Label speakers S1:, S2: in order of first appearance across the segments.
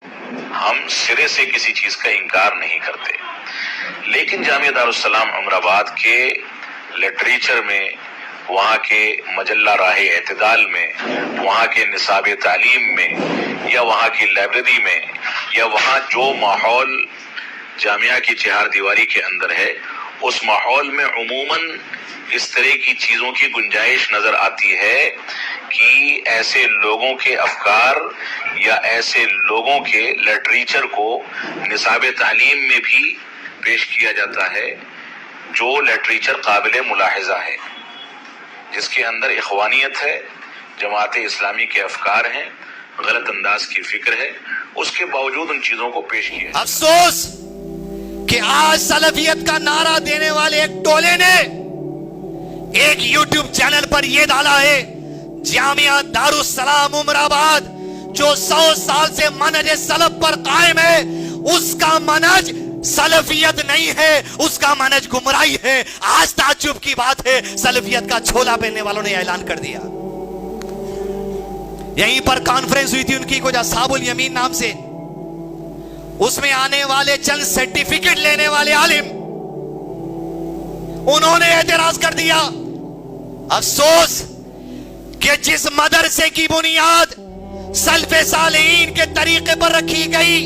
S1: ہم سرے سے کسی چیز کا انکار نہیں کرتے، لیکن جامعہ دارالسلام عمر آباد کے لٹریچر میں، وہاں کے مجلہ راہ اعتدال میں، وہاں کے نصاب تعلیم میں، یا وہاں کی لائبریری میں، یا وہاں جو ماحول جامعہ کی چہار دیواری کے اندر ہے، اس ماحول میں عموماً اس طرح کی چیزوں کی گنجائش نظر آتی ہے کہ ایسے لوگوں کے افکار یا ایسے لوگوں کے لٹریچر کو نصاب تعلیم میں بھی پیش کیا جاتا ہے، جو لٹریچر قابل ملاحظہ ہے، جس کے اندر اخوانیت ہے، جماعت اسلامی کے افکار ہیں، غلط انداز کی فکر ہے، اس کے باوجود ان چیزوں کو پیش کیا ہے۔
S2: افسوس کہ آج سلفیت کا نعرہ دینے والے ایک ٹولے نے ایک یوٹیوب چینل پر یہ ڈالا ہے، جامعہ دارالسلام عمر آباد جو 100 سال سے منہج سلف پر قائم ہے، اس کا منہج سلفیت نہیں ہے، اس کا منہج گمراہی ہے۔ آج تعجب کی بات ہے، سلفیت کا چھولا پہننے والوں نے اعلان کر دیا۔ یہیں پر کانفرنس ہوئی تھی ان کی، کچھ اصحاب الیمین نام سے، اس میں آنے والے چند سرٹیفکیٹ لینے والے عالم، انہوں نے اعتراض کر دیا۔ افسوس کہ جس مدرسے کی بنیاد سلف صالحین کے طریقے پر رکھی گئی،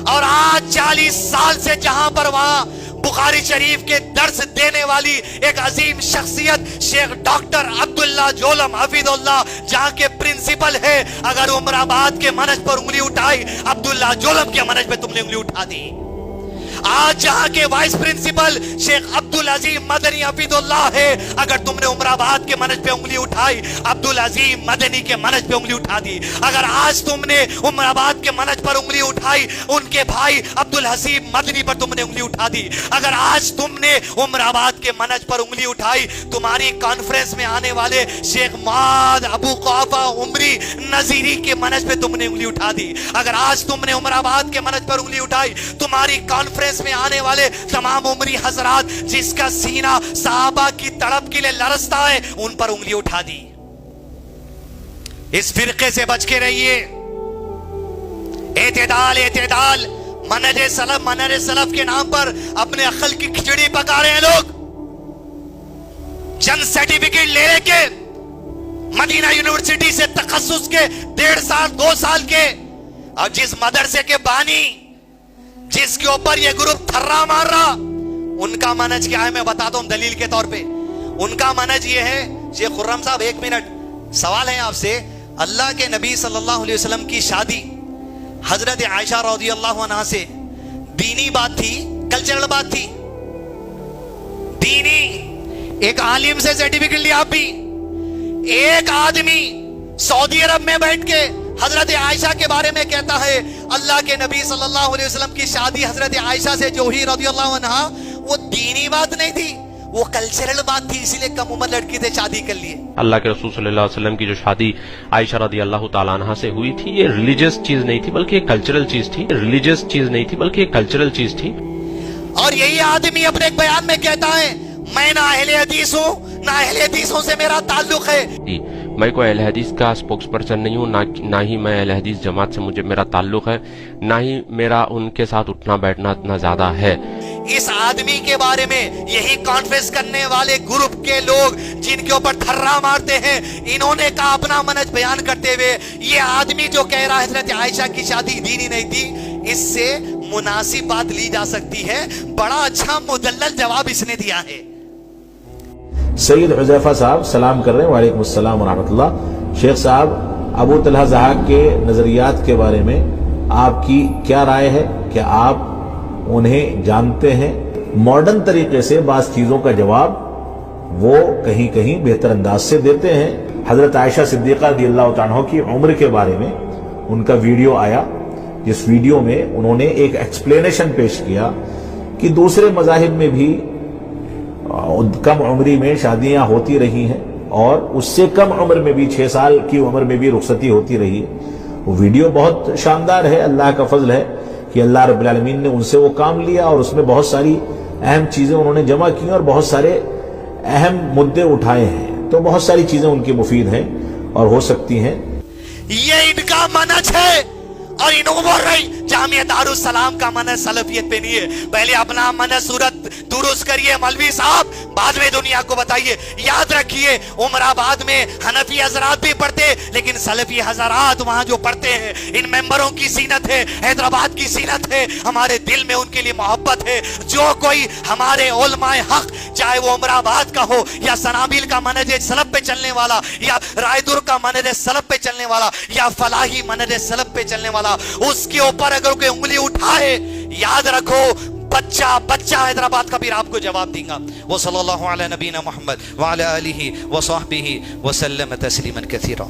S2: اور آج 40 سال سے جہاں پر وہاں بخاری شریف کے درس دینے والی ایک عظیم شخصیت شیخ ڈاکٹر عبداللہ جولم حفظ اللہ جہاں کے پرنسپل ہے، اگر عمر آباد کے منہج پر انگلی اٹھائی، عبداللہ جولم کے منہج پہ تم نے انگلی اٹھا دی۔ آج جہاں کے وائس پرنسپل شیخ عبدالعظیم مدنی حفظ اللہ ہے، اگر تم نے عمر آباد کے منہج پہ انگلی اٹھائی، عبدالعظیم مدنی کے منہج پہ انگلی اٹھا دی۔ اگر آج تم نے عمر آباد کے منہج پر انگلی اٹھائی، ان کے بھائی عبدالحسیب مدنی پر تم نے انگلی اٹھا دی۔ اگر آج تم نے عمر آباد کے منہج پر انگلی اٹھائی، تمہاری کانفرنس میں آنے والے شیخ معاذ ابو قحافہ عمری نظیری کے منہج پہ تم نے انگلی اٹھا دی۔ اگر آج تم نے عمر آباد کے منہج پر انگلی اٹھائی، تمہاری کانفرنس میں آنے والے تمام عمری حضرات جس کا سینہ صحابہ کی تڑپ کے لیے لرزتا ہے، ان پر انگلی اٹھا دی۔ اس فرقے سے بچ کے رہیے۔ اعتدال اعتدال، منہج سلف کے نام پر اپنے عقل کی کھچڑی پکا رہے ہیں لوگ۔ چند سرٹیفکیٹ لے لے کے مدینہ یونیورسٹی سے تخصص کے 1.5 سال 2 سال کے، اور جس مدرسے کے بانی، جس کے اوپر یہ گروپ تھرا مار رہا، ان کا منہج کیا ہے میں بتاتا ہوں دلیل کے طور پہ۔ ان کا منہج یہ ہے، شیخ خرم صاحب 1 منٹ سوال ہے آپ سے، اللہ کے نبی صلی اللہ علیہ وسلم کی شادی حضرت عائشہ رضی اللہ عنہا سے دینی بات تھی، کلچرل بات تھی؟ دینی، ایک عالم سے سرٹیفکیٹ لیا، آپ بھی ایک آدمی سعودی عرب میں بیٹھ کے حضرت عائشہ کے بارے میں کہتا ہے اللہ کے نبی صلی اللہ علیہ وسلم کی شادی حضرت عائشہ سے جو ہی رضی اللہ عنہا، وہ دینی بات نہیں تھی، وہ کلچرل بات تھی، اسی لیے کم عمر لڑکی سے شادی کر لیے۔
S3: اللہ کے رسول صلی اللہ علیہ وسلم کی جو شادی عائشہ رضی اللہ تعالیٰ عنہا سے ہوئی تھی، یہ ریلیجس چیز نہیں تھی بلکہ ایک کلچرل چیز تھی۔ ریلیجس چیز نہیں تھی بلکہ ایک کلچرل چیز تھی۔
S2: اور یہی آدمی اپنے ایک بیان میں کہتا ہے میں نہ اہل حدیث ہوں، نہ اہل حدیثوں سے میرا تعلق ہے۔
S3: میں کوئی اہل حدیث کا سپوکس پرسن نہیں ہوں، نہ ہی میں اہل حدیث جماعت سے میرا تعلق ہے، نہ ہی میرا ان کے ساتھ اٹھنا بیٹھنا اتنا زیادہ ہے۔
S2: اس آدمی کے بارے میں یہی کانفرنس کرنے والے گروپ کے لوگ جن کے اوپر تھرا مارتے ہیں، انہوں نے کہا اپنا منہج بیان کرتے ہوئے، یہ آدمی جو کہہ رہا ہے حضرت عائشہ کی شادی دینی نہیں تھی، اس سے مناسب بات لی جا سکتی ہے۔ بڑا اچھا مدلل جواب اس نے دیا ہے۔
S4: سید حذیفہ صاحب سلام کر رہے ہیں، وعلیکم السلام ورحمۃ اللہ۔ شیخ صاحب، ابو طلحہ ضحاک کے نظریات کے بارے میں آپ کی کیا رائے ہے؟ کہ آپ انہیں جانتے ہیں؟ ماڈرن طریقے سے بعض چیزوں کا جواب وہ کہیں کہیں بہتر انداز سے دیتے ہیں۔ حضرت عائشہ صدیقہ رضی اللہ تعالیٰ عنہ کی عمر کے بارے میں ان کا ویڈیو آیا، جس ویڈیو میں انہوں نے ایک ایکسپلینیشن پیش کیا کہ دوسرے مذاہب میں بھی کم عمری میں شادیاں ہوتی رہی ہیں، اور اس سے کم عمر میں بھی 6 سال کی عمر میں بھی رخصتی ہوتی رہی ہے۔ وہ ویڈیو بہت شاندار ہے، اللہ کا فضل ہے کہ اللہ رب العالمین نے ان سے وہ کام لیا، اور اس میں بہت ساری اہم چیزیں انہوں نے جمع کی اور بہت سارے اہم مدے اٹھائے ہیں، تو بہت ساری چیزیں ان کی مفید ہیں اور ہو سکتی ہیں۔
S2: یہ ان کا منہج ہے، اور انہوں بول رہی جامعہ دارالسلام کا منہ سلفیت پہ نہیں ہے. پہلے اپنا منہ صورت درست کریے مولوی صاحب, بعد میں دنیا کو بتائیے. یاد رکھیے عمر آباد میں حنفی حضرات بھی پڑھتے, لیکن سلفی حضرات وہاں جو پڑھتے ہیں ان ممبروں کی زینت ہے, حیدرآباد کی زینت ہے, ہمارے دل میں ان کے لیے محبت ہے. جو کوئی ہمارے علماء حق چاہے وہ عمر آباد کا ہو یا سنابیل کا منہج سلف پہ چلنے والا یا رائے دور کا منہج سلف پہ چلنے والا یا فلاحی منہج سلف پہ چلنے والا, اس کے اوپر اگر کوئی انگلی اٹھائے یاد رکھو بچہ حیدرآباد کا بھی آپ کو جواب دیں گا. وہ صلی اللہ علیہ نبینا محمد وعلی آلہ وصحبہ وسلم تسلیما کثیرا.